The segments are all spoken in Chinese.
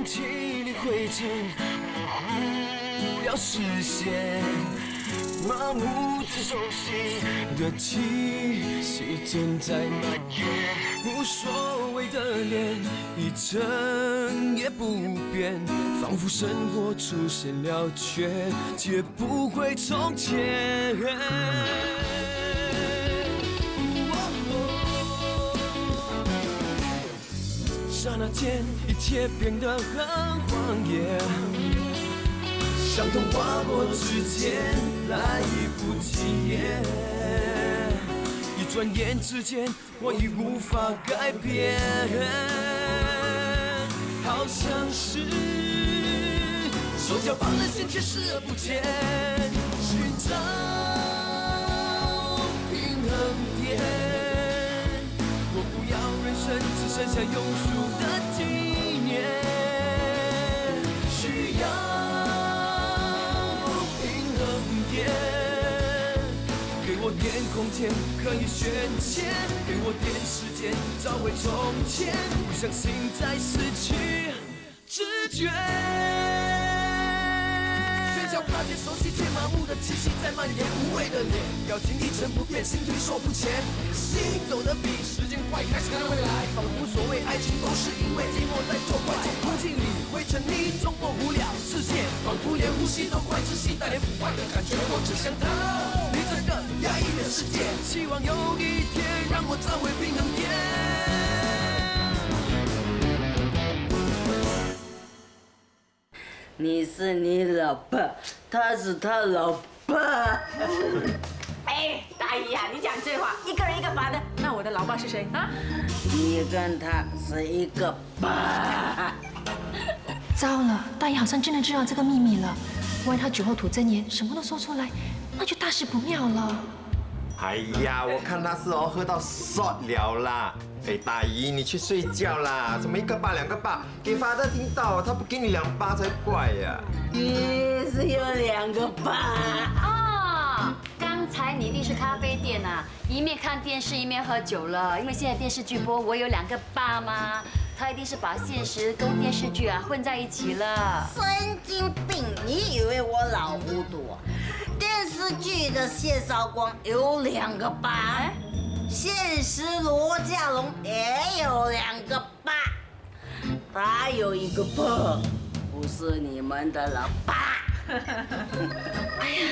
空气里灰尘不要视线，麻木着熟悉的气息正在蔓延。无所谓的脸一成也不变，仿佛生活出现了缺，却不会从前。刹那间，一切变得很荒野，伤痛划过指尖，来不及耶。一转眼之间，我已无法改变，好像是手脚绑了线，却视而不见，寻找平衡点。我不要人生只剩下庸俗的纪念，需要平衡点。给我点空间可以宣泄，给我点时间找回从前，不相信再失去知觉。喧嚣踏遍熟悉却麻木的气息在蔓延，无谓的脸，表情一成不变，心推手不前，心走得比时间快，开始看未来，仿佛所谓爱情都是因为寂寞在作怪。空气里灰尘你总过不了视线，仿佛连呼吸都快窒息，带点腐坏的感觉，我只想逃离这个压抑的世界，希望有一天让我找回平衡点。你是你老爸，他是他老爸。哎，大姨呀，你讲这话，一个人一个爸的，那我的老爸是谁啊？你跟他是一个爸。糟了，大姨好像真的知道这个秘密了。万一他酒后吐真言，什么都说出来，那就大事不妙了。哎呀，我看他是喝到缩了啦。哎，大姨，你去睡觉啦！怎么一个巴两个巴？给发的听到，他不给你2巴才怪呀！你是有2个爸啊！刚才你一定是咖啡店啊，一面看电视一面喝酒了。因为现在电视剧播，我有2个爸嘛，他一定是把现实跟电视剧混在一起了。神经病！你以为我老糊涂啊？电视剧的谢绍光有2个爸。现实罗家龙也有2个爸，他有1个爸，不是你们的老爸。哎呀，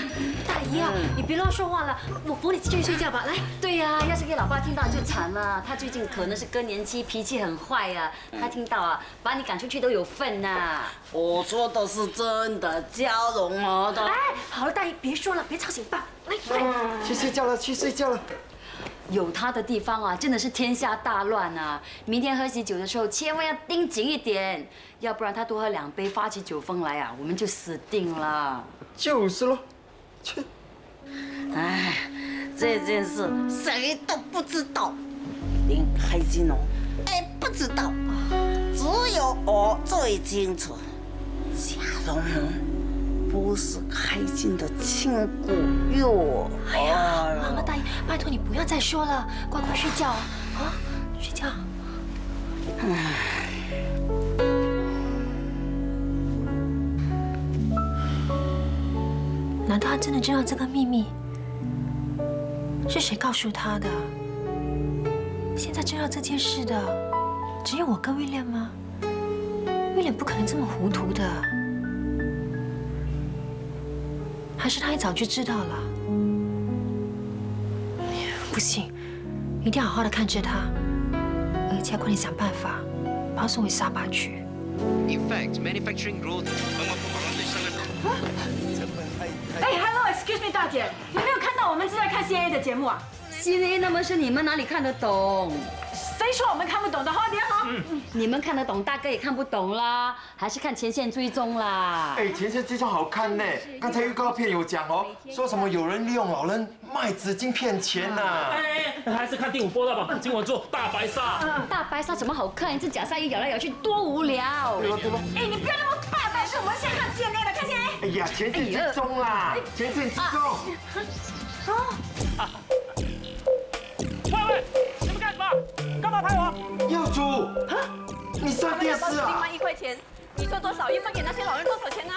大姨啊，你别乱说话了，我扶你继续睡觉吧。来，对呀，要是给老爸听到就惨了。他最近可能是更年期，脾气很坏呀。他听到啊，把你赶出去都有份呐。我说的是真的，蛟龙哦的。哎，好了，大姨别说了，别吵醒爸。来，去睡觉了，去睡觉了。有他的地方啊，真的是天下大乱啊！明天喝喜酒的时候，千万要盯紧一点，要不然他多喝2杯，发起酒疯来啊，我们就死定了。就是咯，切！哎，这件事谁都不知道，连开金龙也不知道，只有我最清楚。贾龙不是开金的亲骨肉。哎呀，好了，大姨，拜托你不要再说了，乖乖睡觉啊，睡觉。难道他真的知道这个秘密？是谁告诉他的？现在知道这件事的只有我跟威廉吗？威廉不可能这么糊涂的。还是他也早就知道了？不行，一定要好好的看着他，而且要快点想办法把他送回沙巴去。In fact, manufacturing growth 哎 ，Hello，excuse me， 大姐，你没有看到我们是在看 CIA 的节目啊？ CNN 那么是你们哪里看得懂？谁说我们看不懂的？好，点好。你们看得懂，大哥也看不懂啦，还是看前线追踪啦。哎，前线追踪好看呢。刚才预告片有讲哦，说什么有人利用老人卖纸巾骗钱呐。还是看第5波了吧。今晚做大白鲨。大白鲨怎么好看？这假鲨鱼咬来咬去多无聊。对吧对吧？哎，你不要那么霸道，是我们先看 CNN 的，看 CNN。哎呀，前线追踪啦，前线追踪。喂，你们干什么？干嘛拍我？耀祖，你上电视啊？1块钱。你说多少，一分给那些老人多少钱呢？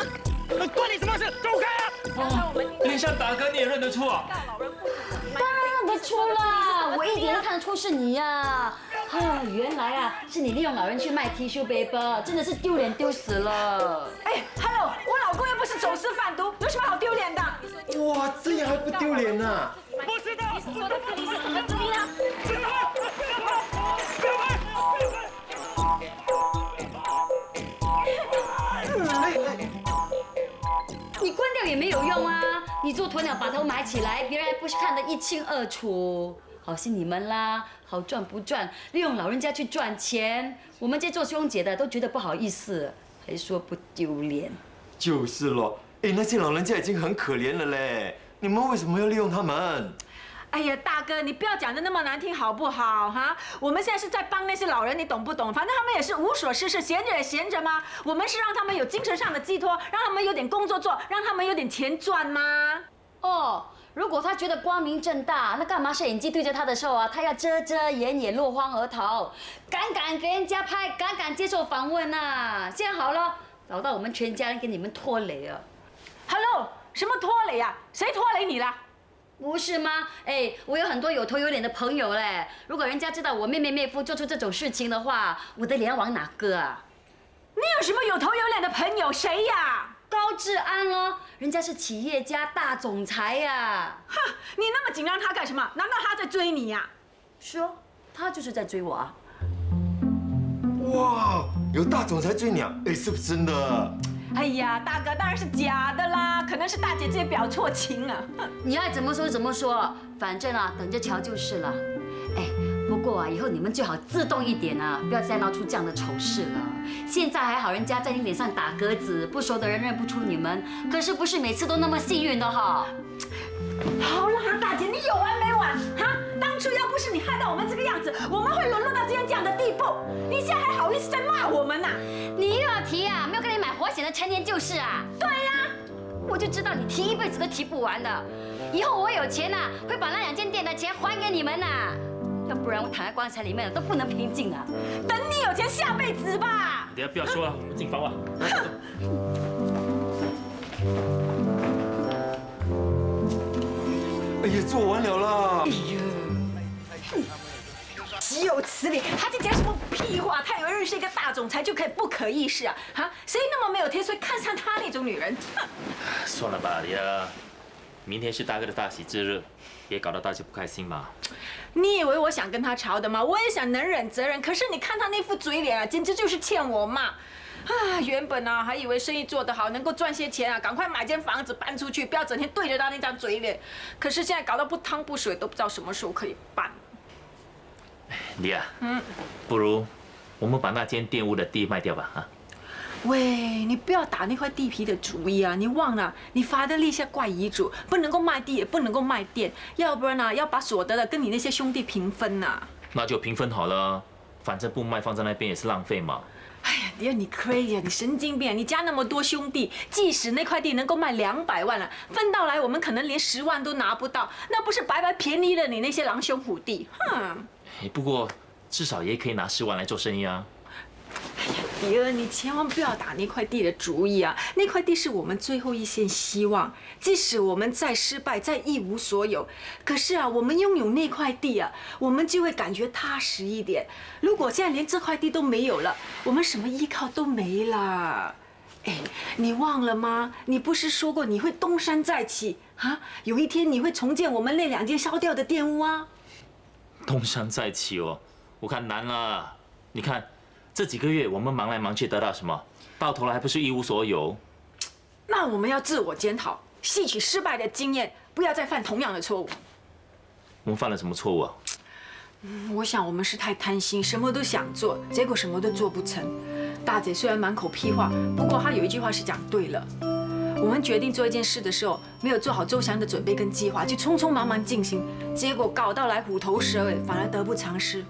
关你什么事？走开啊！连像大哥你也认得出啊？当然认得出了，我一眼就看得出是你呀。原来啊，是你利用老人去卖 tissue paper， 真的是丢脸丢死了。哎 ，Hello， 我老公又不是走私贩毒，有什么好丢脸的？哇，这样还不丢脸呢？不知道。说的字里是什么字音啊？你关掉也没有用啊！你做鸵鸟把头埋起来，别人还不是看得一清二楚。好心你们啦，好赚不赚，利用老人家去赚钱。我们这做兄姐的都觉得不好意思，还说不丢脸。就是咯，哎，那些老人家已经很可怜了嘞，你们为什么要利用他们？哎呀，大哥，你不要讲的那么难听好不好哈？我们现在是在帮那些老人，你懂不懂？反正他们也是无所事事，闲着也闲着嘛。我们是让他们有精神上的寄托，让他们有点工作做，让他们有点钱赚吗？哦，如果他觉得光明正大，那干嘛摄影机对着他的时候啊，他要遮遮掩掩、落荒而逃，敢给人家拍，敢接受访问啊？现在好了，搞到我们全家人给你们拖累啊 ！Hello， 什么拖累啊？谁拖累你了？不是吗？哎，我有很多有头有脸的朋友嘞。如果人家知道我妹夫做出这种事情的话，我的脸要往哪搁啊？你有什么有头有脸的朋友？谁呀？高志安咯，人家是企业家大总裁呀。哼，你那么紧张他干什么？难道他在追你呀？是哦，他就是在追我啊。哇，有大总裁追你啊？哎，是不是真的？哎呀，大哥当然是假的啦，可能是大姐姐表错情啊。你爱怎么说怎么说，反正啊，等着瞧就是了。哎，不过啊，以后你们最好自动一点啊，不要再闹出这样的丑事了。现在还好，人家在你脸上打鸽子，不熟的人认不出你们。可是不是每次都那么幸运的哈。好啦，大姐，你有完没完？哈，当初要不是你害到我们这个样子，我们会沦落到今天这样的地步。你现在还好意思在骂我们呐？你又要提啊？没有跟你买活险的陈年旧事啊？对呀，我就知道你提一辈子都提不完的。以后我有钱呐，会把那2间店的钱还给你们呐。要不然我躺在棺材里面都不能平静啊。等你有钱下辈子吧。等下不要说了，我们进房吧。哎呀，做完了啦！哎呦，岂有此理！他在讲什么屁话？他以为认识一个大总裁就可以不可一世啊？哈，谁那么没有天所以看上他那种女人？算了吧，呀，明天是大哥的大喜之日，别搞得大家不开心嘛。你以为我想跟他吵的吗？我也想能忍则忍，可是你看他那副嘴脸啊，简直就是欠我骂。啊，原本啊还以为生意做得好，能够赚些钱啊，赶快买间房子搬出去，不要整天对着他那张嘴脸。可是现在搞到不汤不水，都不知道什么时候可以办。莉亚，不如我们把那间店屋的地卖掉吧，啊？喂，你不要打那块地皮的主意啊！你忘了，你发的立下怪遗嘱，不能够卖地，也不能够卖店，要不然呢，要把所得的跟你那些兄弟平分呐。那就平分好了，反正不卖放在那边也是浪费嘛。哎呀，迪尔，你 crazy 啊！你神经病啊！你家那么多兄弟，即使那块地能够卖200万了，分到来我们可能连10万都拿不到，那不是白白便宜了你那些狼兄虎弟？哼！不过至少也可以拿10万来做生意啊。哎呀，迪尔，你千万不要打那块地的主意啊！那块地是我们最后一线希望，即使我们再失败，再一无所有，可是啊，我们拥有那块地啊，我们就会感觉踏实一点。如果现在连这块地都没有了，我们什么依靠都没了。哎，你忘了吗？你不是说过你会东山再起啊？有一天你会重建我们那2间烧掉的店屋啊？东山再起哦，我看难了。你看。这几个月我们忙来忙去得到什么？到头来还不是一无所有？那我们要自我检讨，吸取失败的经验，不要再犯同样的错误。我们犯了什么错误啊？我想我们是太贪心，什么都想做，结果什么都做不成。大姐虽然满口屁话，不过她有一句话是讲对了。我们决定做一件事的时候，没有做好周详的准备跟计划，就匆匆忙忙进行，结果搞到来虎头蛇尾，反而得不偿失。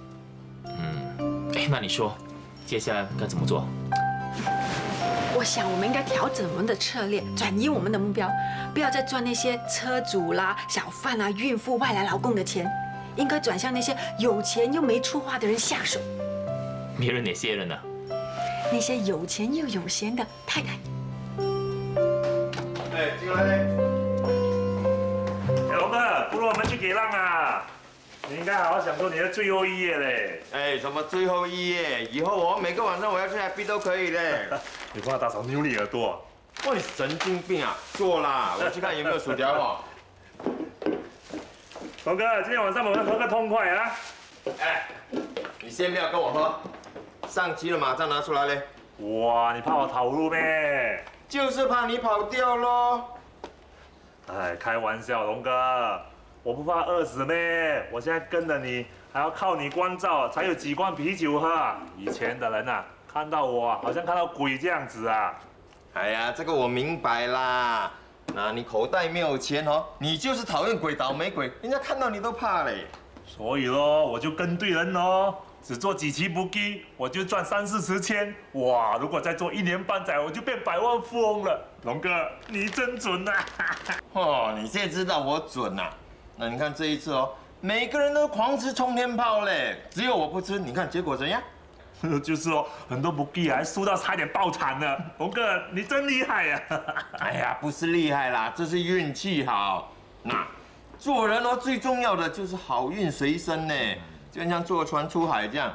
那你说？接下来该怎么做？我想我们应该调整我们的策略，转移我们的目标，不要再赚那些车主啦、小贩啦、孕妇、外来劳工的钱，应该转向那些有钱又没出花的人下手。别人哪些人呢？那些有钱又有闲的太太。哎，进来嘞。龙哥，不如我们去给浪啊！你应该好好享受你的最后一夜嘞。哎，什么最后一夜？以后我每个晚上我要去 happy 都可以嘞。你帮我大嫂扭你耳朵。哇，你神经病啊！坐啦，我去看有没有薯条哦。龙哥，今天晚上我们喝个痛快啊！哎，你先不要跟我喝，上期的马上拿出来嘞。哇，你怕我跑路咩？就是怕你跑掉咯。哎，开玩笑，龙哥，我不怕饿死咩？我现在跟着你，还要靠你关照，才有几罐啤酒喝。以前的人啊，看到我好像看到鬼这样子啊。哎呀，这个我明白啦。那你口袋没有钱哦，你就是讨厌鬼、倒霉鬼，人家看到你都怕嘞。所以咯，我就跟对人咯，只做几期不给，我就赚30-40千。哇，如果再做1年半载，我就变100万富翁了。龙哥，你真准啊！哦，你现在知道我准呐、那你看这一次哦，每个人都狂吃冲天炮嘞，只有我不吃，你看结果怎样？就是哦，很多不给还输到差点爆产了。龙哥，你真厉害呀！哎呀，不是厉害啦，这是运气好。那做人哦，最重要的就是好运随身呢，就像坐船出海这样，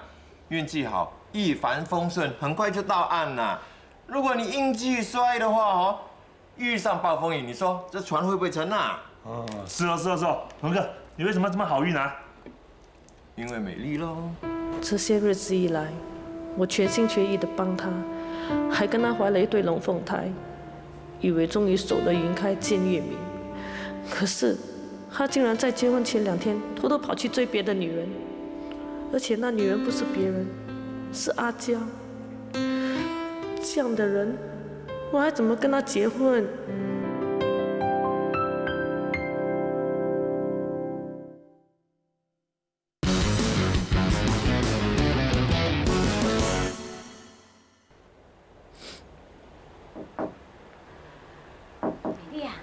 运气好，一帆风顺，很快就到岸啦。如果你运气衰的话哦，遇上暴风雨，你说这船会不会沉啊？哦，是哦，龙哥，你为什么这么好运啊？因为美丽喽。这些日子以来，我全心全意的帮他，还跟他怀了一对龙凤胎，以为终于守得云开见月明。可是他竟然在结婚前2天偷偷跑去追别的女人，而且那女人不是别人，是阿娇。这样的人，我还怎么跟他结婚？美丽啊，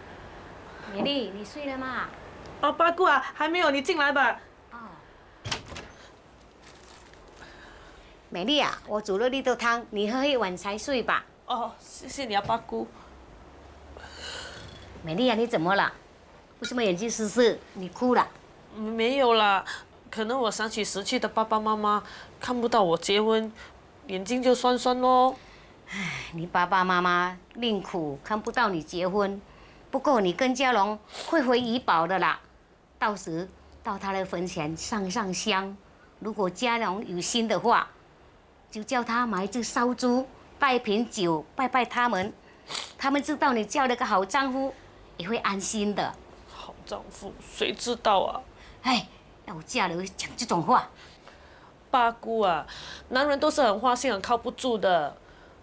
美丽，你睡了吗？哦，八姑啊，还没有，你进来吧。哦。美丽啊，我煮了绿豆汤，你喝一碗才睡吧。哦，谢谢你啊，八姑。美丽啊，你怎么了？为什么眼睛湿湿？你哭了？没有啦，可能我想起死去的爸爸妈妈，看不到我结婚，眼睛就酸酸咯。唉，你爸爸妈妈命苦，看不到你结婚。不过你跟家龙会回怡保的啦，到时到他的坟前上香。如果家龙有心的话，就叫他买一只烧猪，带瓶酒拜拜他们。他们知道你交了个好丈夫，也会安心的。好丈夫，谁知道啊？哎，要我嫁了讲这种话。八姑啊，男人都是很花心、很靠不住的。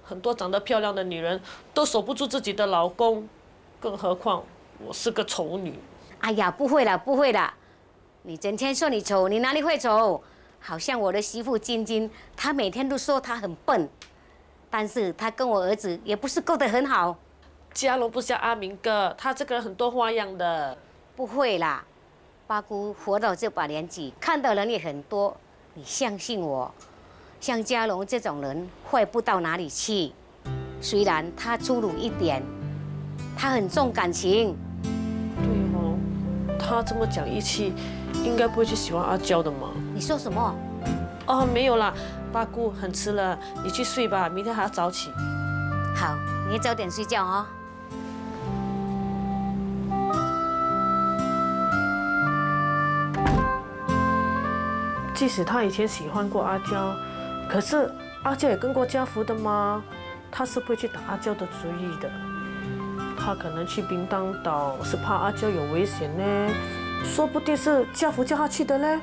很多长得漂亮的女人都守不住自己的老公，更何况我是个丑女。哎呀，不会啦，你整天说你丑，你哪里会丑？好像我的媳妇晶晶，她每天都说她很笨，但是她跟我儿子也不是过得很好。家龙不像阿明哥，他这个人很多花样的。不会啦，八姑活到这把年纪，看的人也很多，你相信我。像家龙这种人，坏不到哪里去。虽然他粗鲁一点，他很重感情。对哦，他这么讲义气，应该不会去喜欢阿娇的嘛。你说什么？哦，没有啦，八姑很迟了，你去睡吧，明天还要早起。好，你也早点睡觉哦。即使他以前喜欢过阿娇，可是阿娇也跟过家福的吗？他是不会去打阿娇的主意的。他可能去冰当岛是怕阿娇有危险呢，说不定是家福叫他去的嘞。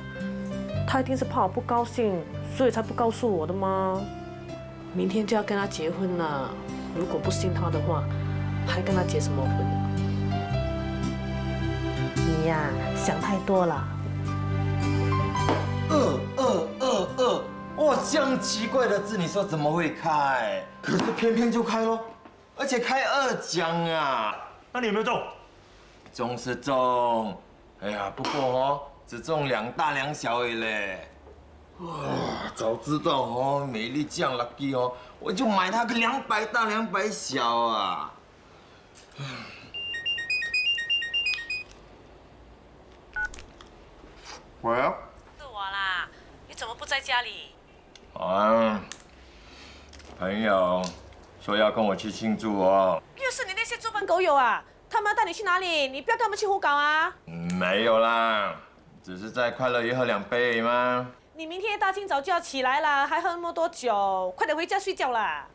他一定是怕我不高兴，所以才不告诉我的吗？明天就要跟他结婚了，如果不信他的话，还跟他结什么婚啊？你呀，想太多了。哇，这样奇怪的字，你说怎么会开？可是偏偏就开咯，而且开2奖啊！那你有没有中？中是中，哎呀，不过哦，只中2大2小而已嘞。哇，早知道哦，美丽这样 lucky 哦，我就买它个200大200小啊。喂？是我啦，你怎么不在家里？啊，朋友说要跟我去庆祝哦。又是你那些猪朋狗友啊！他们要带你去哪里？你不要跟他们去胡搞啊！没有啦，只是在快乐鱼喝2杯而已嘛。你明天一大清早就要起来了，还喝那么多酒，快点回家睡觉啦。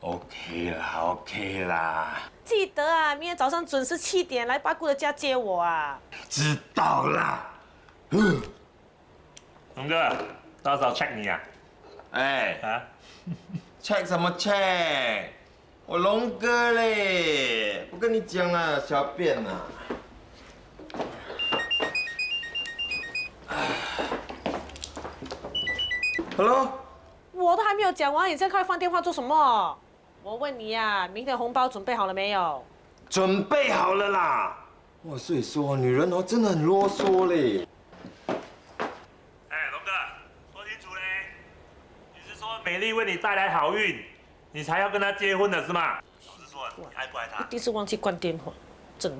OK 啦，OK 啦，记得啊，明天早上准时7点来八姑的家接我啊。知道啦。龙哥，到时候 check 你啊。哎啊？ check 什么 check？ 我龙哥嘞，我跟你讲了，小便啊。Hello。我都还没有讲完，你在开放电话做什么？我问你呀，明天红包准备好了没有？准备好了啦。哇，所以说女人哦真的很啰嗦嘞。哎，龙哥，说清楚嘞，你是说美丽为你带来好运，你才要跟她结婚的是吗？老实说，你爱不爱她？一定是忘记关电话，真。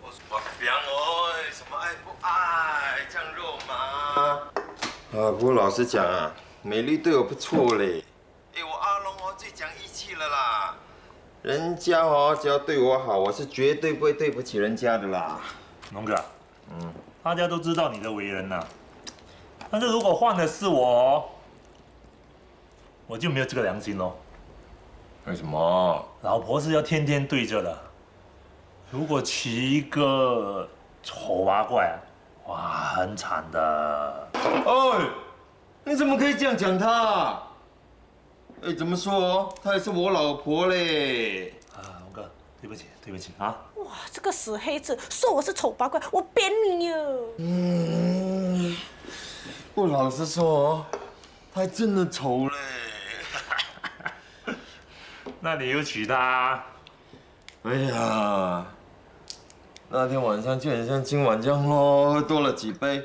我讲哦，什么爱不爱，这样肉麻。啊，不过老实讲啊，美丽对我不错嘞。哎，我阿龙哦最讲义气了啦。人家哦只要对我好，我是绝对不会对不起人家的啦。龙哥，大家都知道你的为人呐，但是如果换的是我，我就没有这个良心哦。为什么？老婆是要天天对着的，如果娶一个丑八怪，哇，很惨的。哎，你怎么可以这样讲她？哎，怎么说哦？她也是我老婆嘞。啊，龙哥，对不起，对不起啊。哇，这个死黑子，说我是丑八怪，我扁你哟！不老实说哦，她还真的丑嘞。那你又娶她？哎呀，那天晚上就很像今晚这样咯，喝多了几杯，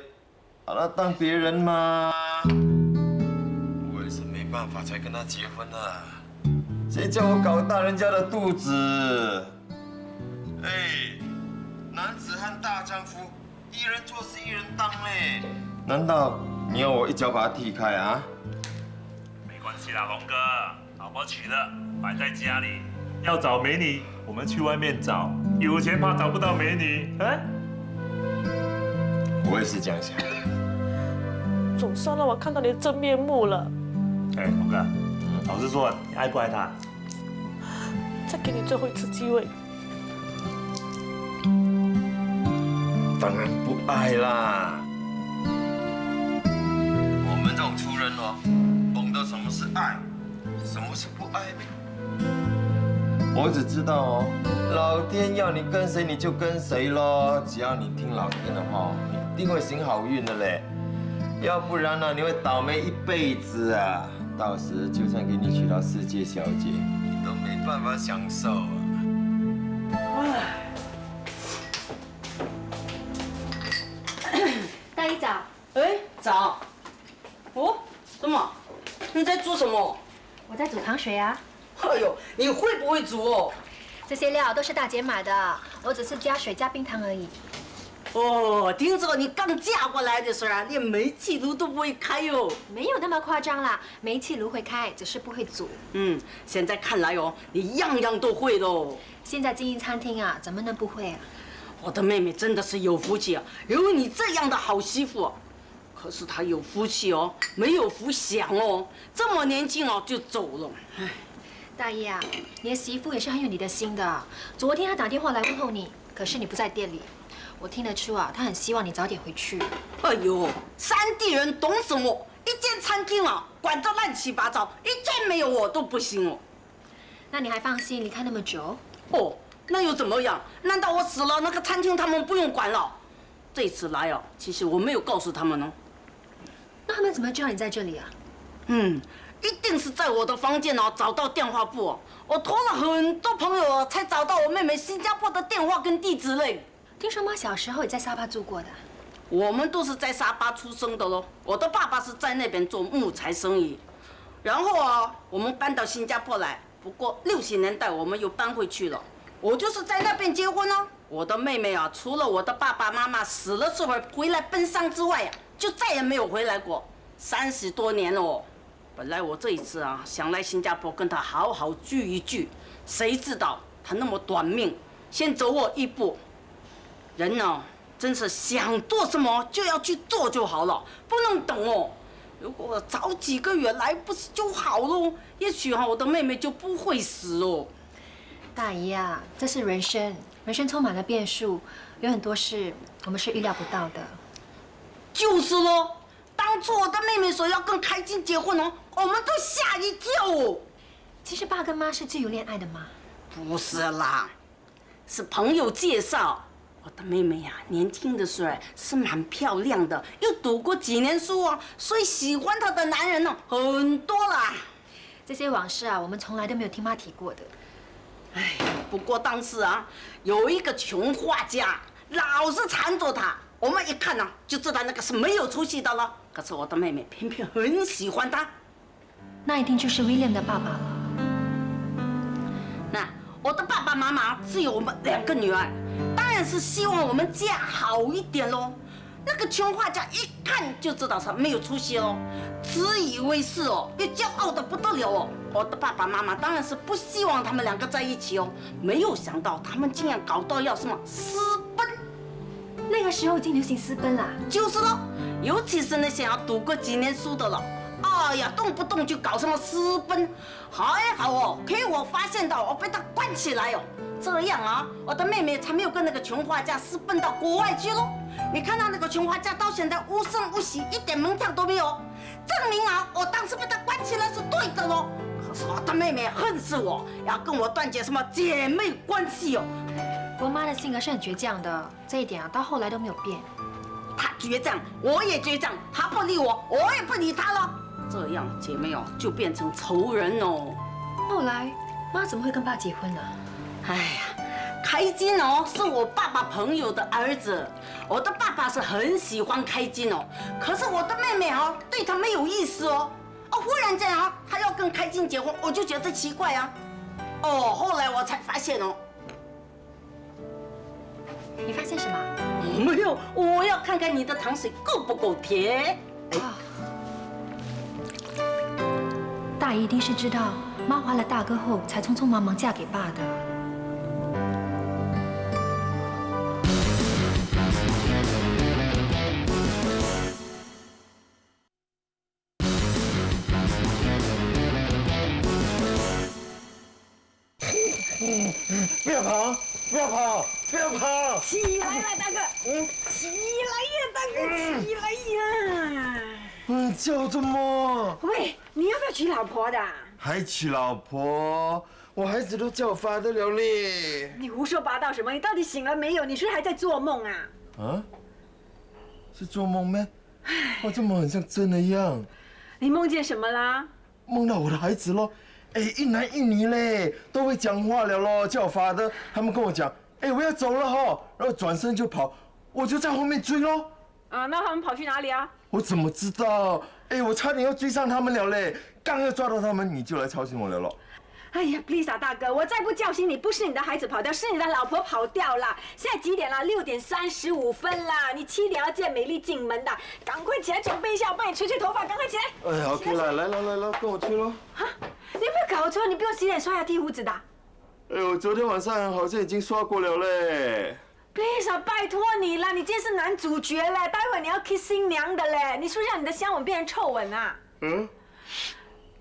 把她当别人嘛。我也是没办法才跟她结婚的，谁叫我搞大人家的肚子？哎，男子汉大丈夫，一人做事一人当嘞。难道你要我一脚把他踢开啊？没关系啦，龙哥，老婆娶了，摆在家里。要找美女，我们去外面找。有钱怕找不到美女，啊？我也是这样想的。总算让我看到你的真面目了。哎，龙哥，老实说，你爱不爱她？再给你最后一次机会。当然不爱啦。我们这种粗人哦，懂得什么是爱，什么是不爱。我只知道哦，老天要你跟谁你就跟谁咯，只要你听老天的话，你一定会行好运的嘞。要不然呢，你会倒霉一辈子啊！到时就算给你娶到世界小姐，你都没办法享受啊。大姨早。哎，早。哦，什么？你在煮什么？我在煮糖水啊。哎呦，你会不会煮哦？这些料都是大姐买的，我只是加水加冰糖而已。哦，听说你刚嫁过来的时候啊，连煤气炉都不会开哟。没有那么夸张啦，煤气炉会开，只是不会煮。现在看来哦，你样样都会喽。现在经营餐厅啊，怎么能不会啊？我的妹妹真的是有福气啊，有你这样的好媳妇。可是她有福气哦，没有福享哦，这么年轻哦就走了。唉。大姨啊，你的媳妇也是很有你的心的。昨天她打电话来问候你，可是你不在店里，我听得出啊，她很希望你早点回去。哎呦，山地人懂什么？一间餐厅啊，管得乱七八糟，一天没有我都不行哦。那你还放心离开那么久？哦，那又怎么样？难道我死了，那个餐厅他们不用管了？这次来哦，其实我没有告诉他们哦。那他们怎么知道你在这里啊？一定是在我的房间哦找到电话簿哦，我托了很多朋友哦才找到我妹妹新加坡的电话跟地址嘞。听说妈小时候也在沙巴住过的。我们都是在沙巴出生的喽。我的爸爸是在那边做木材生意，然后啊，我们搬到新加坡来。不过60年代我们又搬回去了。我就是在那边结婚哦。我的妹妹啊，除了我的爸爸妈妈死了之后回来奔丧之外呀，就再也没有回来过。30多年了哦。本来我这一次啊，想来新加坡跟她好好聚一聚，谁知道她那么短命，先走我一步。人呢，真是想做什么就要去做就好了，不能等哦。如果早几个月来，不是就好喽？也许我的妹妹就不会死哦。大姨啊，这是人生，人生充满了变数，有很多事我们是预料不到的。就是喽，当初我的妹妹说要跟开金结婚哦，我们都吓一跳哦。其实爸跟妈是自由恋爱的吗？不是啦，是朋友介绍。我的妹妹呀，年轻的时候是蛮漂亮的，又读过几年书哦，所以喜欢她的男人呢很多啦。这些往事啊，我们从来都没有听妈提过的。哎，不过当时啊，有一个穷画家老是缠着她，我们一看呢就知道那个是没有出息的了。可是我的妹妹偏偏很喜欢他，那一定就是 William 的爸爸了。那我的爸爸妈妈只有我们2个女儿，当然是希望我们家好一点喽。那个穷画家一看就知道他没有出息哦，自以为是哦，又骄傲的不得了哦。我的爸爸妈妈当然是不希望他们2个在一起哦，没有想到他们竟然搞到要什么私奔。那个时候已经流行私奔啦。就是咯，尤其是那些读过几年书的了，哎呀，动不动就搞什么私奔。还好哦，可以我发现到我被他关起来哦，这样啊，我的妹妹才没有跟那个穷画家私奔到国外去喽。你看到那个穷画家到现在无声无息，一点门票都没有，证明啊，我当时被他关起来是对的喽。可是我的妹妹恨死我，要跟我断绝什么姐妹关系哦。我妈的性格是很倔强的，这一点啊，到后来都没有变。她倔强，我也倔强，她不理我，我也不理她了。这样姐妹哦，就变成仇人哦。后来妈怎么会跟爸结婚呢？哎呀，开金哦是我爸爸朋友的儿子，我的爸爸是很喜欢开金哦，可是我的妹妹哦对他没有意思哦。忽然间啊，他要跟开金结婚，我就觉得奇怪啊。后来我才发现哦。你发现什么？没有，我要看看你的糖水够不够甜。大姨一定是知道妈怀了大哥后，才匆匆忙忙嫁给爸的。不要跑！不要跑！不要跑！起来了，大哥！起来呀，大哥！起来呀！叫什么？喂，你要不要娶老婆的？还娶老婆？我孩子都叫我发得了嘞！你胡说八道什么？你到底醒了没有？你是不是还在做梦啊？啊？是做梦咩？我这梦很像真的一样。你梦见什么啦？梦到我的孩子咯。一男一女嘞，都会讲话了咯，叫我发的。他们跟我讲，我要走了哈，然后转身就跑，我就在后面追咯。啊，那他们跑去哪里啊？我怎么知道？我差点要追上他们了嘞，刚要抓到他们，你就来吵醒我了咯。哎呀 ，please 啊，大哥，我再不叫醒你，不是你的孩子跑掉，是你的老婆跑掉了。现在几点了？6点35分啦！你7点要见美丽进门的，赶快起来准备一下，我帮你吹吹头发，赶快起来。哎呀 ，OK 了，来，跟我去咯。啊，你有没有搞错？你不用洗脸刷牙剃胡子的。我昨天晚上好像已经刷过了嘞。please 啊，拜托你了，你今天是男主角嘞，待会你要 kiss 新娘的嘞，你是不是让你的香吻变成臭吻啊？嗯。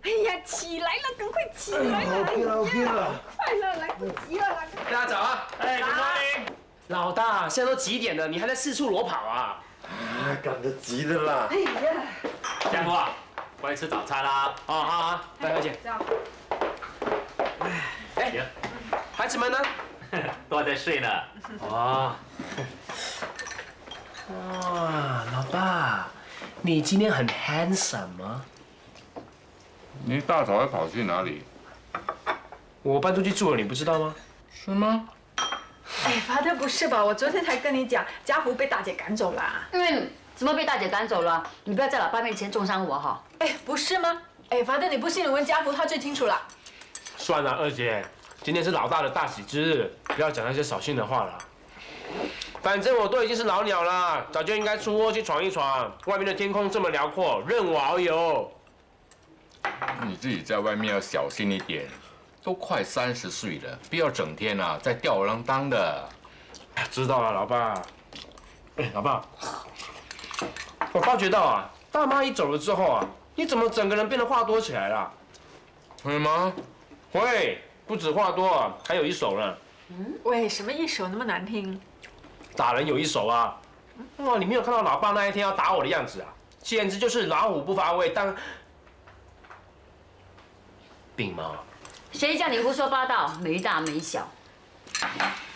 哎呀，起来了，赶快起来了 ！OK 了，快了，来不及了，大家早啊！哎，good morning。老大，现在都几点了，你还在四处裸跑啊？赶得急的啦。哎呀，家哥啊，过来吃早餐啦！好，大小姐。走。孩子们呢？都还在睡呢。哇，老爸，你今天很 handsome 啊！你大早还跑去哪里？我搬出去住了，你不知道吗？是吗？哎，发的不是吧？我昨天才跟你讲，家福被大姐赶走了。怎么被大姐赶走了？你不要在老爸面前重伤我哈。哎，不是吗？哎，发的你不信，你问家福，他最清楚了。算了，二姐，今天是老大的大喜之日，不要讲那些扫兴的话了。反正我都已经是老鸟了，早就应该出窝去闯一闯。外面的天空这么辽阔，任我遨游。你自己在外面要小心一点，都快30岁了，不要整天啊在吊儿郎当的。知道了，老爸。哎，老爸，我发觉到啊，大妈一走了之后啊，你怎么整个人变得话多起来了？会吗？会，不止话多，还有一手呢。喂，什么一手那么难听？打人有一手啊！哇，你没有看到老爸那一天要打我的样子啊，简直就是老虎不发威，当病猫。谁叫你胡说八道，没大没小？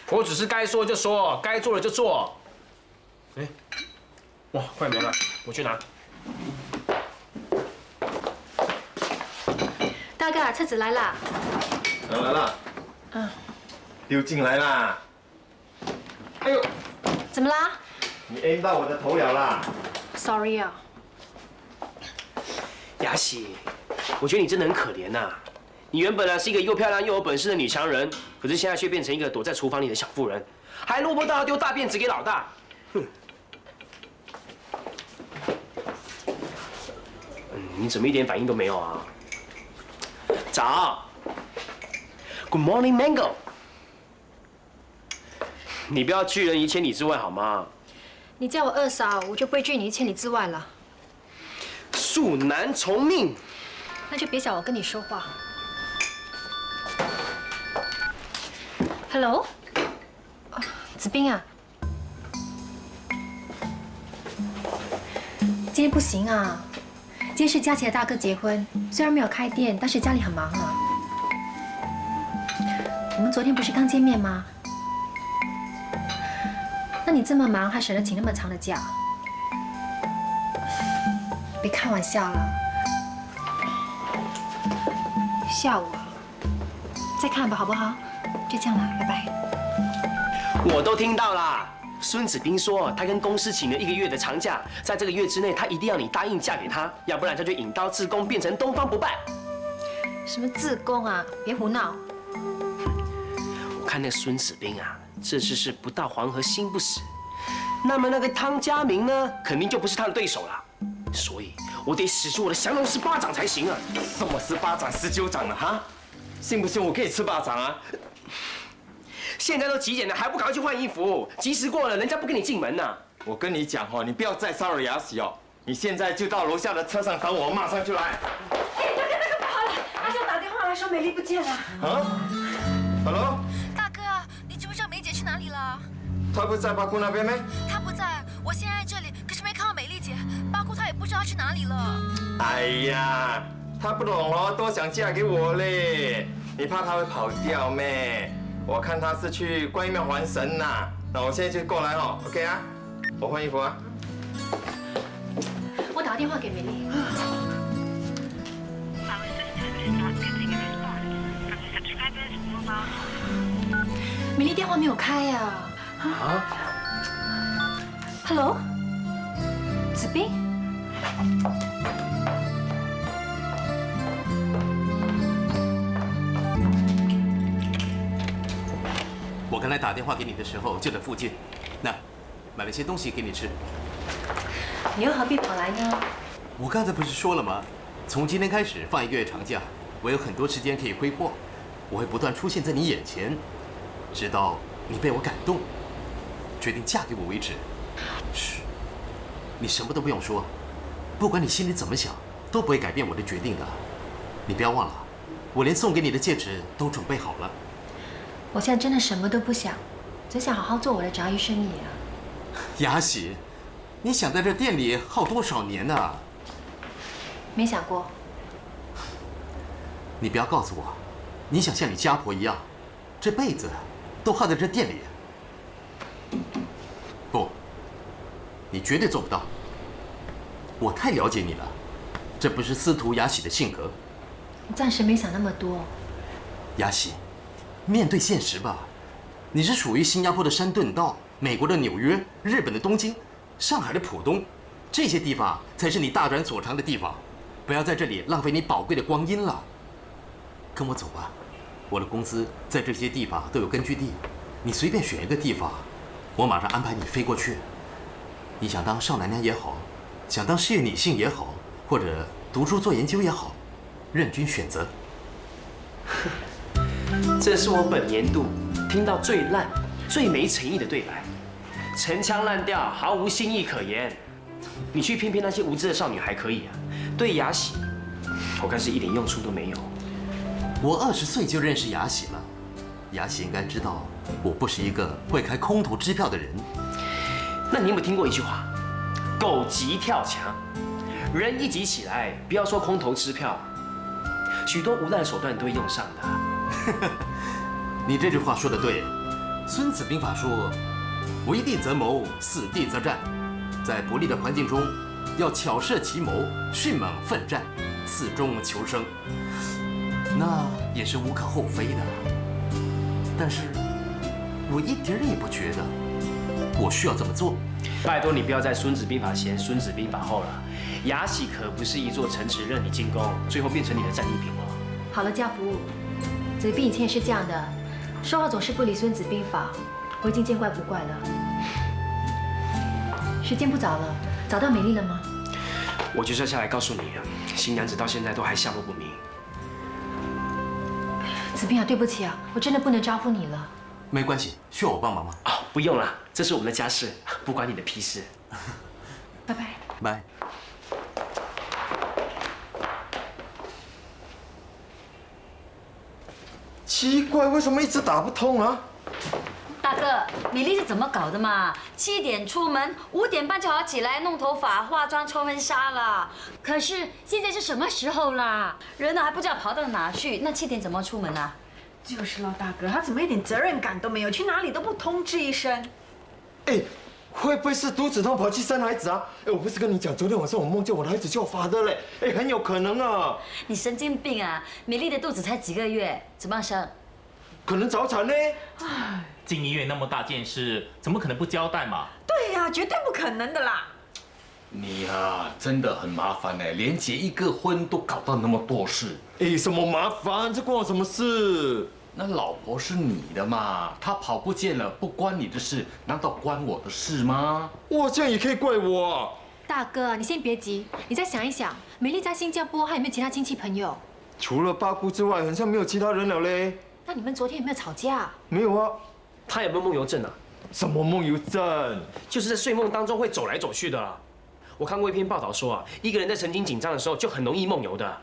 我只是该说就说，该做的就做。哎，哇，快没了，我去拿。大哥，车子来啦。来了。嗯。丢进来啦！哎呦，怎么啦？你 aim 到我的头了啦 ？Sorry 啊。雅喜，我觉得你真的很可怜呐。你原本是一个又漂亮又有本事的女强人，可是现在却变成一个躲在厨房里的小妇人，还落魄到要丢大辫子给老大。哼。你怎么一点反应都没有啊？早。Good morning, Mango。你不要拒人于千里之外好吗？你叫我二嫂，我就不会拒你于千里之外了。恕难从命。那就别叫我跟你说话。Hello， 子彬啊，今天不行啊，今天是佳琪的大哥结婚，虽然没有开店，但是家里很忙啊。我们昨天不是刚见面吗？那你这么忙，还舍得请那么长的假？别开玩笑了。下午啊，再看吧，好不好？就这样了，拜拜。我都听到啦。孙子兵说，他跟公司请了1个月的长假，在这个月之内，他一定要你答应嫁给他，要不然他就引刀自宫，变成东方不败。什么自宫啊？别胡闹！我看那孙子兵啊，这次是不到黄河心不死。那么那个汤家明呢，肯定就不是他的对手了。所以我得使出我的降龙18掌才行啊！什么18掌、19掌了哈？信不信我可以吃巴掌啊？现在都几点了，还不赶快去换衣服？吉时过了，人家不跟你进门呐。我跟你讲哦，你不要再骚扰雅喜哦。你现在就到楼下的车上等我，马上就来。哎，大哥，好了，阿秀打电话来说美丽不见了。啊 ？Hello？ 大哥，你知不知道梅姐去哪里了？她不在巴库那边吗？她不在，我现在在这里，可是没看到美丽姐。巴库她也不知道她去哪里了。哎呀，她不懂哦，多想嫁给我嘞。你怕她会跑掉咩？我看她是去观音庙还神呐。那我现在就过来哦 ，OK 啊？我换衣服啊。我打电话给美丽。美丽电话没有开呀。啊 ？Hello， 子彬。我刚才打电话给你的时候就在附近，那买了些东西给你吃。你又何必跑来呢？我刚才不是说了吗？从今天开始放1个月长假，我有很多时间可以挥霍，我会不断出现在你眼前，直到你被我感动，决定嫁给我为止。嘘，你什么都不用说，不管你心里怎么想，都不会改变我的决定的。你不要忘了，我连送给你的戒指都准备好了。我现在真的什么都不想，只想好好做我的炸鱼生意啊。雅喜，你想在这店里耗多少年呢？没想过。你不要告诉我，你想像你家婆一样，这辈子都耗在这店里。不，你绝对做不到。我太了解你了，这不是司徒雅喜的性格。暂时没想那么多。雅喜，面对现实吧。你是属于新加坡的山顿道、美国的纽约、日本的东京、上海的浦东，这些地方才是你大展所长的地方。不要在这里浪费你宝贵的光阴了。跟我走吧，我的公司在这些地方都有根据地，你随便选一个地方，我马上安排你飞过去。你想当少奶奶也好，想当事业女性也好，或者读书做研究也好，任君选择。这是我本年度听到最烂、最没诚意的对白，陈腔滥调，毫无新意可言。你去骗骗那些无知的少女还可以啊，对雅喜，我看是一点用处都没有。我20岁就认识雅喜了，雅喜应该知道我不是一个会开空头支票的人。那你有没有听过一句话？狗急跳墙，人一急起来，不要说空头支票，许多无赖的手段都会用上的。你这句话说得对，《孙子兵法》说：“为地则谋，死地则战。”在不利的环境中，要巧设奇谋，迅猛奋战，死中求生，那也是无可厚非的。但是，我一点也不觉得我需要这么做。拜托你不要在《孙子兵法》前、《孙子兵法》后了。雅喜可不是一座城池任你进攻，最后变成你的战利品哦。好了，家福，子斌以前也是这样的，说话总是不离《孙子兵法》，我已经见怪不怪了。时间不早了，找到美丽了吗？我就是要下来告诉你，新娘子到现在都还下落不明。子斌啊，对不起啊，我真的不能招呼你了。没关系，需要我帮忙吗？啊，不用了，这是我们的家事，不关你的屁事。拜拜。拜。奇怪，为什么一直打不通啊？大哥，美丽是怎么搞的嘛？7点出门，5点半就好起来弄头发、化妆、穿婚纱了。可是现在是什么时候啦？人呢还不知道跑到哪去，那7点怎么出门啊？就是咯，大哥，他怎么一点责任感都没有？去哪里都不通知一声。哎，会不会是肚子痛跑去生孩子啊？哎，我不是跟你讲，昨天晚上我梦见我的孩子叫我发的嘞。哎，很有可能啊。你神经病啊！美丽的肚子才几个月，怎么生？可能早产呢。唉，进医院那么大件事，怎么可能不交代嘛？对呀，绝对不可能的啦。你啊，真的很麻烦呢，连结一个婚都搞到那么多事。哎，什么麻烦？这关我什么事？那老婆是你的嘛，她跑不见了，不关你的事，难道关我的事吗？哇，这样也可以怪我？大哥，你先别急，你再想一想，美丽在新加坡还有没有其他亲戚朋友？除了八姑之外，好像没有其他人了嘞。那你们昨天有没有吵架？没有啊。他有没有梦游症啊？什么梦游症？就是在睡梦当中会走来走去的啦。我看过一篇报道说啊，一个人在神经紧张的时候就很容易梦游的。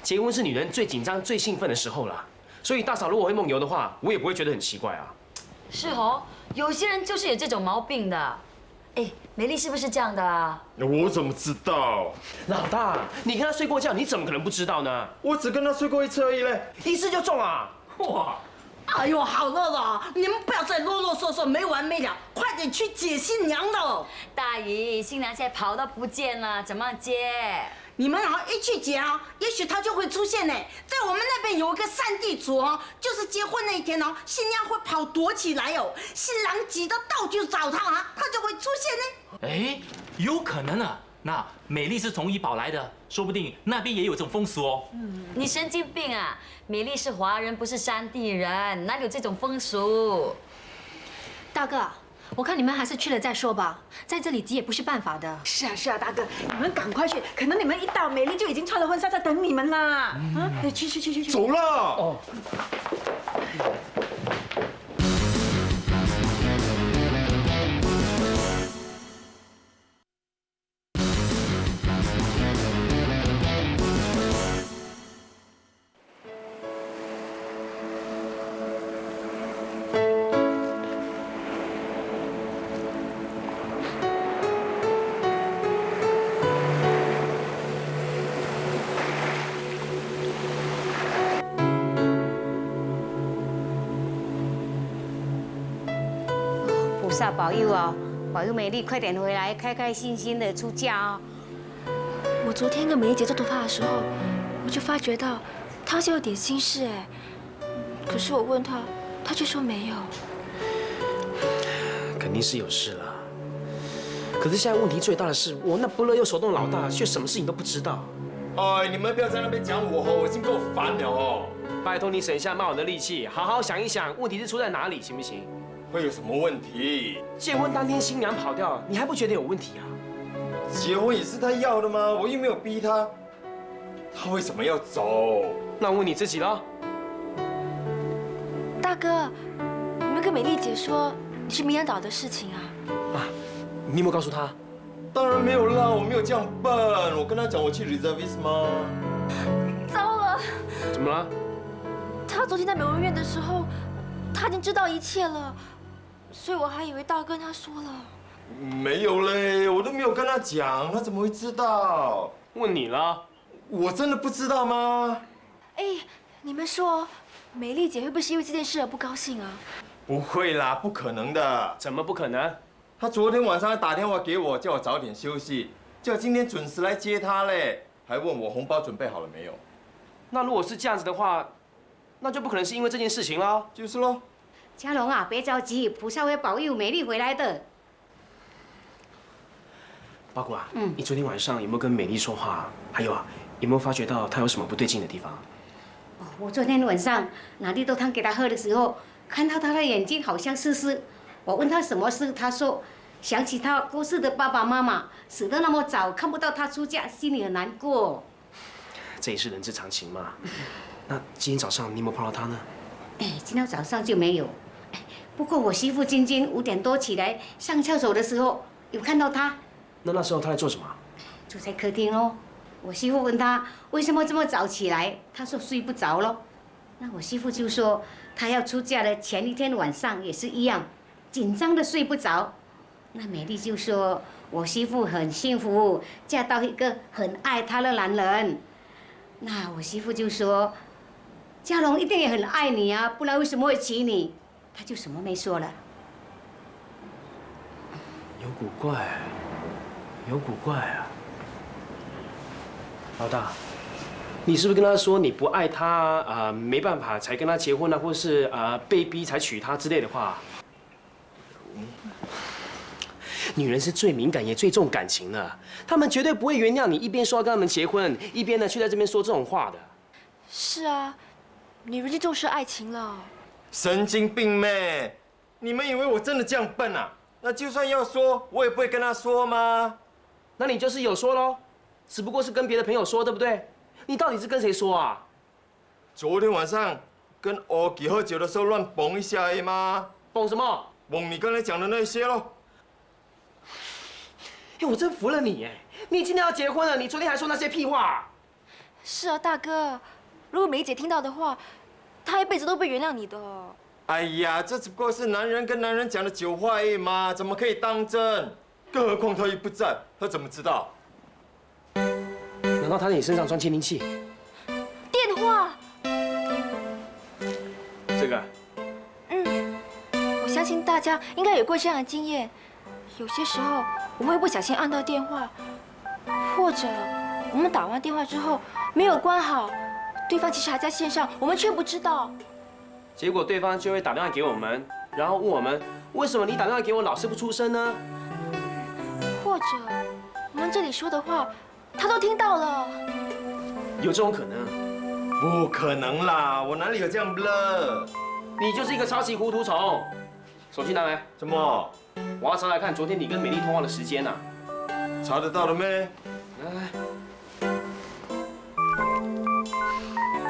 结婚是女人最紧张、最兴奋的时候了，所以大嫂如果会梦游的话，我也不会觉得很奇怪啊。是哦，有些人就是有这种毛病的。哎，美丽是不是这样的啊？我怎么知道？老大，你跟她睡过觉，你怎么可能不知道呢？我只跟她睡过1次而已嘞，1次就中啊！哇！哎呦，好了啦，你们不要再啰啰嗦嗦没完没了，快点去接新娘了。大姨，新娘现在跑到不见了，怎么接？你们啊一去接啊，也许她就会出现呢。在我们那边有一个3地主哦，就是结婚那一天哦，新娘会跑躲起来哦，新郎急得到处找她啊，她就会出现呢。哎，有可能啊。那美丽是从怡保来的，说不定那边也有这种风俗哦。你神经病啊！美丽是华人，不是山地人，哪里有这种风俗？大哥，我看你们还是去了再说吧，在这里急也不是办法的。是啊是啊，大哥，你们赶快去，可能你们一到，美丽就已经穿了婚纱在等你们啦。去，走了。哦。菩萨保佑哦，保佑美丽快点回来，开开心心的出嫁哦。我昨天跟美丽姐做头发的时候，我就发觉到她好像有点心事哎，可是我问她，她却说没有。肯定是有事了。可是现在问题最大的是，我那不乐又手动老大，却什么事情都不知道。哎，你们不要在那边讲我哦，我已经够烦了哦。拜托你省下骂我的力气，好好想一想，问题是出在哪里，行不行？会有什么问题？结婚当天新娘跑掉，你还不觉得有问题啊？结婚也是他要的吗？我又没有逼他，他为什么要走？那问你自己了。大哥，你没跟美丽姐说你去名人岛的事情啊？啊，你有没有告诉她？当然没有啦，我没有这样笨。我跟他讲我去 reservist 吗？糟了！怎么了？他昨天在美容院的时候，他已经知道一切了，所以我还以为大哥跟他说了。没有嘞，我都没有跟他讲，他怎么会知道？问你了，我真的不知道吗？哎，你们说，美丽姐会不会是因为这件事而不高兴啊？不会啦，不可能的。怎么不可能？他昨天晚上还打电话给我，叫我早点休息，叫今天准时来接他嘞，还问我红包准备好了没有。那如果是这样子的话，那就不可能是因为这件事情了。就是咯。嘉龙啊，别着急，菩萨会保佑美丽回来的。包括啊，你昨天晚上有没有跟美丽说话？还有啊，有没有发觉到她有什么不对劲的地方？哦，我昨天晚上拿绿豆汤给她喝的时候，看到她的眼睛好像湿湿。我问她什么事，她说想起她过世的爸爸妈妈，死得那么早，看不到她出嫁，心里很难过。这也是人之常情嘛。那今天早上你有没有碰到她呢？哎，今天早上就没有。不过我媳妇晶晶5点多起来上厕所的时候，有看到她。那时候她在做什么？就在客厅哦。我媳妇问她为什么这么早起来，她说睡不着咯。那我媳妇就说她要出嫁的前一天晚上也是一样，紧张的睡不着。那美丽就说我媳妇很幸福，嫁到一个很爱她的男人。那我媳妇就说嘉龙一定也很爱你啊，不然为什么会娶你？她就什么没说了。有古怪，有古怪啊！老大，你是不是跟他说你不爱他啊、没办法才跟他结婚啊，或是被逼才娶她之类的话？女人是最敏感也最重感情的，她们绝对不会原谅你一边说要跟他们结婚，一边呢却在这边说这种话的。是啊，女人就重视爱情了。神经病咩？你们以为我真的这样笨啊？那就算要说，我也不会跟他说吗？那你就是有说咯，只不过是跟别的朋友说，对不对？你到底是跟谁说啊？昨天晚上跟欧吉喝酒的时候乱蹦一下而已吗？蹦什么？蹦你刚才讲的那些咯。哎，我真服了你哎！你今天要结婚了，你昨天还说那些屁话。是啊，大哥，如果美姐听到的话，她一辈子都不会原谅你的。哎呀，这只不过是男人跟男人讲的酒话而已嘛，怎么可以当真？更何况他又不在，他怎么知道？难道他在你身上装窃听器？电话。这个。我相信大家应该有过这样的经验，有些时候我们会不小心按到电话，或者我们打完电话之后没有关好，对方其实还在线上，我们却不知道。结果对方就会打电话给我们，然后问我们为什么你打电话给我老是不出声呢？或者我们这里说的话，他都听到了。有这种可能？不可能啦，我哪里有这样了？你就是一个超级糊涂虫。手机拿来。什么？我要查来看昨天你跟美丽通话的时间呐。查得到了没？来。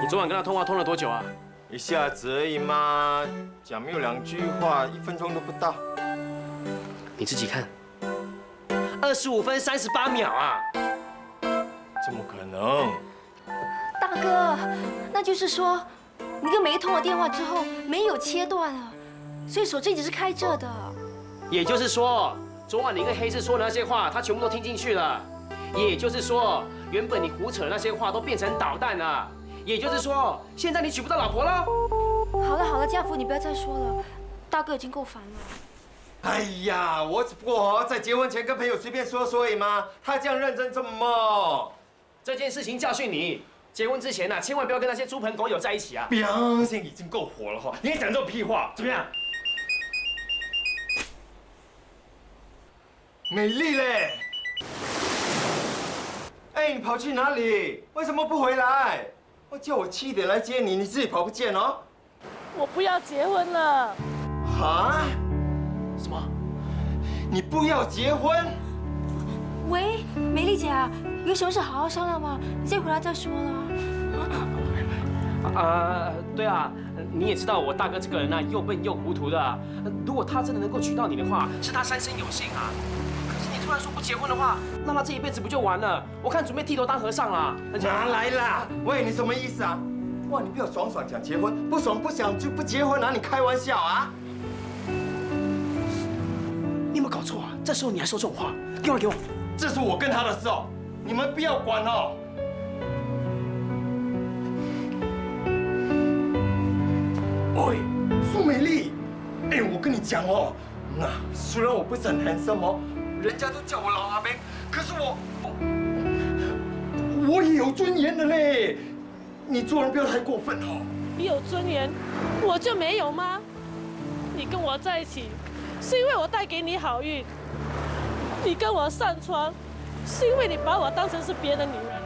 你昨晚跟他通话通了多久啊？一下子而已嘛，讲没有2句话，1分钟都不到。你自己看，25分38秒啊！怎么可能？大哥，那就是说，你跟美丽通了电话之后没有切断啊，所以手机一直是开着的。也就是说，昨晚你跟黑市说的那些话，他全部都听进去了。也就是说，原本你胡扯的那些话都变成导弹了。也就是说，现在你娶不到老婆了。好了好了，家福你不要再说了，大哥已经够烦了。哎呀，我只不过在结婚前跟朋友随便说说而已嘛，他这样认真这么？这件事情教训你，结婚之前呢，千万不要跟那些猪朋狗友在一起啊！表现已经够火了哈，你还讲这种屁话，怎么样？美丽嘞！哎，你跑去哪里？为什么不回来？我叫我7点来接你，你自己跑不见哦。我不要结婚了。啊？什么？你不要结婚？喂，美丽姐啊，有什么事好好商量嘛，你再回来再说了。对啊，你也知道我大哥这个人啊，又笨又糊涂的。如果他真的能够娶到你的话，是他三生有幸啊。可是你突然说不结婚的话，那他这一辈子不就完了？我看准备剃头当和尚了。哪来啦？喂，你什么意思啊？哇，你不要爽爽讲结婚，不爽不想就不结婚，拿你开玩笑啊？你有没有搞错啊？这时候你还说这种话？电话给我。这是我跟他的事哦，你们不要管哦。喂，苏美丽，哎，我跟你讲哦，虽然我不是很handsome哦，人家都叫我老阿伯，可是我也有尊严的嘞。你做人不要太过分哦。你有尊严，我就没有吗？你跟我在一起，是因为我带给你好运；你跟我上床，是因为你把我当成是别的女人；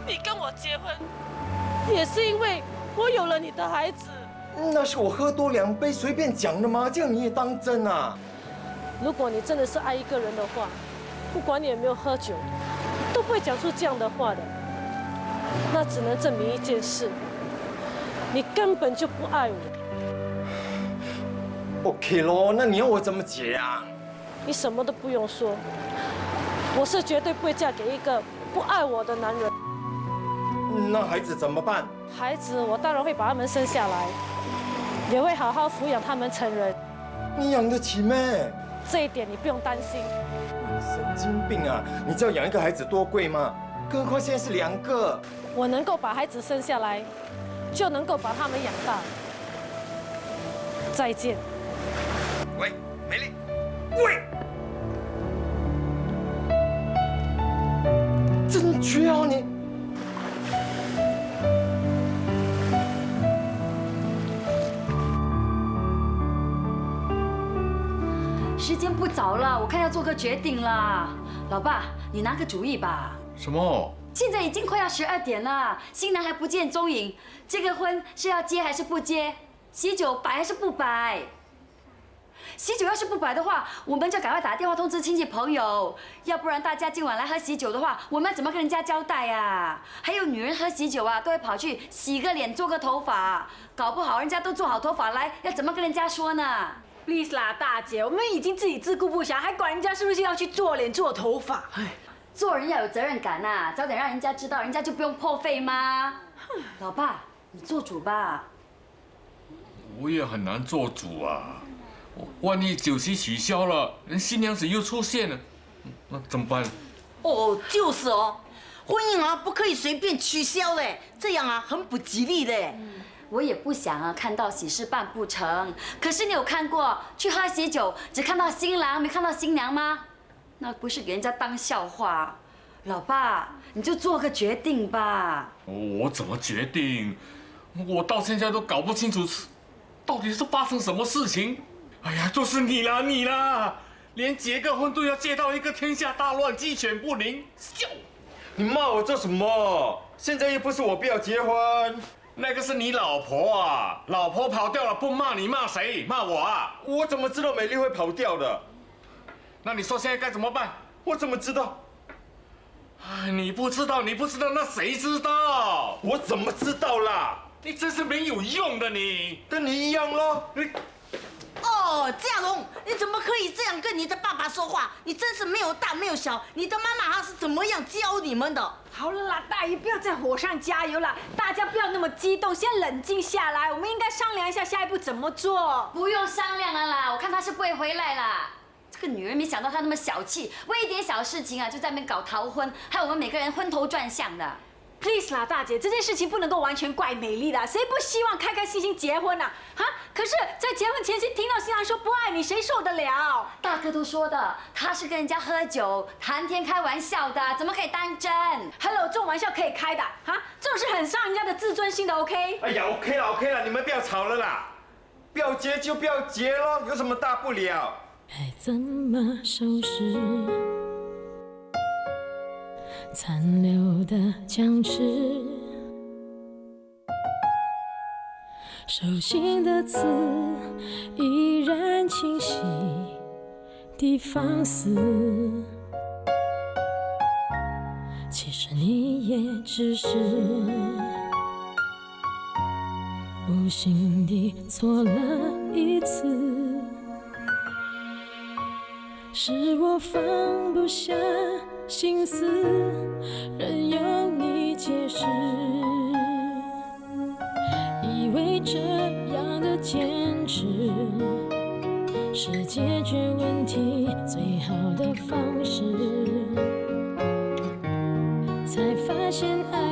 你跟我结婚，也是因为我有了你的孩子。那是我喝多2杯随便讲的吗？这样你也当真啊？如果你真的是爱一个人的话，不管你有没有喝酒，都不会讲出这样的话的。那只能证明一件事，你根本就不爱我。OK 咯，那你要我怎么解啊？你什么都不用说，我是绝对不会嫁给一个不爱我的男人。那孩子怎么办？孩子，我当然会把他们生下来，也会好好抚养他们成人。你养得起咩？这一点你不用担心。神经病啊！你知道养一个孩子多贵吗？更何况现在是2个。我能够把孩子生下来，就能够把他们养大。再见。喂，美丽，喂，真绝啊你！时间不早了，我看要做个决定了。老爸，你拿个主意吧。什么？现在已经快要12点了，新郎还不见踪影，这个婚是要接还是不接？喜酒摆还是不摆？喜酒要是不摆的话，我们就赶快打电话通知亲戚朋友，要不然大家今晚来喝喜酒的话，我们要怎么跟人家交代啊？还有女人喝喜酒啊，都会跑去洗个脸、做个头发，搞不好人家都做好头发来，要怎么跟人家说呢？Please 啦，大姐，我们已经自己自顾不暇，还管人家是不是要去做脸、做头发？做人要有责任感呐，早点让人家知道，人家就不用破费吗？老爸，你做主吧。我也很难做主啊。万一酒席取消了，人新娘子又出现了，那怎么办？哦，就是哦，婚姻啊不可以随便取消嘞，这样啊很不吉利的。我也不想啊看到喜事办不成，可是你有看过去喝喜酒只看到新郎没看到新娘吗？那不是给人家当笑话。老爸，你就做个决定吧。我怎么决定？我到现在都搞不清楚到底是发生什么事情。哎呀，就是你啦，连结个婚都要结到一个天下大乱、鸡犬不宁，笑！你骂我做什么？现在又不是我不要结婚，那个是你老婆啊！老婆跑掉了，不骂你骂谁？骂我啊！我怎么知道美丽会跑掉的？那你说现在该怎么办？我怎么知道？哎，你不知道，那谁知道？我怎么知道啦？你真是没有用的你，跟你一样咯。哦，嘉龙，你怎么可以这样跟你的爸爸说话？你真是没有大没有小。你的妈妈她是怎么样教你们的？好了啦，大爷不要在火上加油了，大家不要那么激动，先冷静下来。我们应该商量一下下一步怎么做。不用商量了啦，我看她是不会回来啦。这个女人没想到她那么小气，为一点小事情啊就在那边搞逃婚，害我们每个人昏头转向的。Please 啦，大姐，这件事情不能够完全怪美丽的，谁不希望开开心心结婚啊？可是，在结婚前夕听到新郎说不爱你，谁受得了？大哥都说的，他是跟人家喝酒谈天开玩笑的，怎么可以当真 ？Hello， 这种玩笑可以开的这种是很伤人家的自尊心的 ，OK？ 哎呀 ，OK 了，你们不要吵了啦，不要结就不要结咯，有什么大不了？该怎么收拾？残留的僵持，手心的刺依然清晰地放肆。其实你也只是无心地错了一次，是我放不下心思，任由你解释，以为这样的坚持是解决问题最好的方式，才发现爱